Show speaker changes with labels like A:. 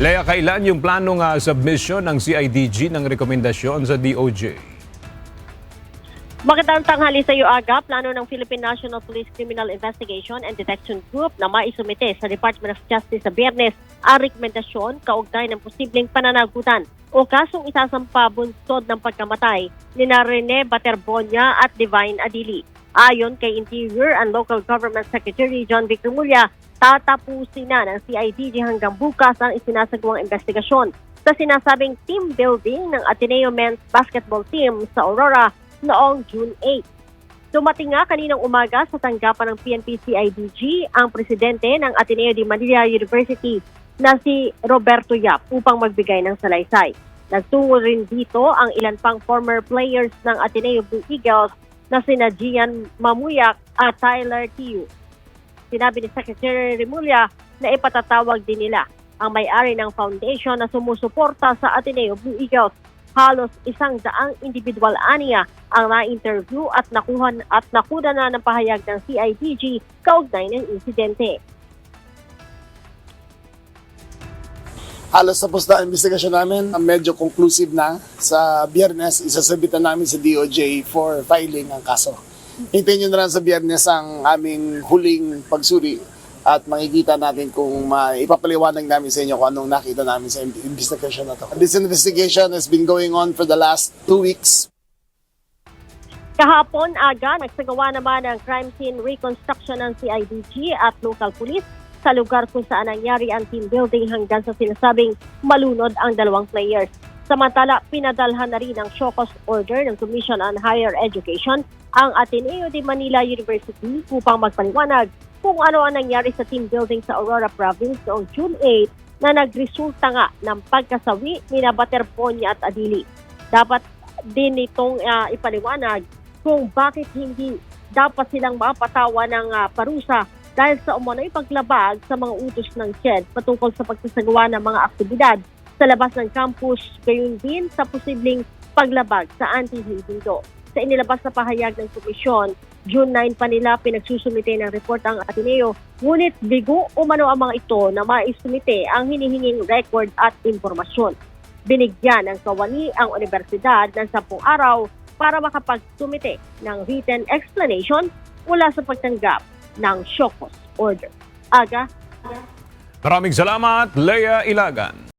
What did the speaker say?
A: Lea, kailan yung planong submission ng CIDG ng rekomendasyon sa DOJ?
B: Magandang tanghali sa iyo, Aga. Plano ng Philippine National Police Criminal Investigation and Detection Group na maisumite sa Department of Justice sa Biyernes ang rekomendasyon kaugnay ng posibleng pananagutan o kasong isasampa bunsod ng pagkamatay ni Rene Baterbonia at Divine Adili. Ayon kay Interior and Local Government Secretary John Vic Remulla, tatapusin na ng CIDG hanggang bukas ang isinasagawang investigasyon sa sinasabing team building ng Ateneo Men's Basketball Team sa Aurora noong June 8. Dumating nga kaninang umaga sa tanggapan ng PNP-CIDG ang presidente ng Ateneo de Manila University na si Roberto Yap upang magbigay ng salaysay. Nagtungo rin dito ang ilan pang former players ng Ateneo Blue Eagles na sina Gian Mamuyak at Tyler Tiu. Sinabi ni Secretary Remulla na ipatatawag din nila ang may-ari ng foundation na sumusuporta sa Ateneo Blue Eagles. Halos 100 individual aniya ang na-interview at nakuha na ng pahayag ng CIDG kaugnay ng insidente.
C: Halos tapos na ang investigasyon namin. Medyo conclusive na. Sa Biyernes, isasabitan namin sa DOJ for filing ang kaso. Hintayin nyo na lang sa Biyernes ang aming huling pagsuri at makikita natin kung ipapaliwanag namin sa inyo kung anong nakita namin sa investigation na to. This investigation has been going on for the last 2 weeks.
B: Kahapon, Aga, nagsagawa naman ang crime scene reconstruction ng CIDG at local police sa lugar kung saan nangyari ang team building hanggang sa sinasabing malunod ang dalawang players. Samantala, pinadalhan na rin ang show cause order ng Commission on Higher Education ang Ateneo de Manila University upang magpaliwanag kung ano ang nangyari sa team building sa Aurora Province noong June 8 na nagresulta nga ng pagkasawi ni Baterbonia at Adili. Dapat din itong ipaliwanag kung bakit hindi dapat silang mapatawa ng parusa dahil sa umano'y paglabag sa mga utos ng CHED patungkol sa pagsasagawa ng mga aktibidad sa labas ng campus, gayon din sa posibleng paglabag sa anti-Hindindo. Sa inilabas na pahayag ng komisyon, June 9 pa nila pinagsusumite ng report ang Ateneo, ngunit bigo umano ang mga ito na maisumite ang hinihinging record at impormasyon. Binigyan ng kawani ang universidad ng 10 araw para makapagsumite ng written explanation mula sa pagtanggap ng show cause order. Aga?
A: Maraming salamat, Lea Ilagan.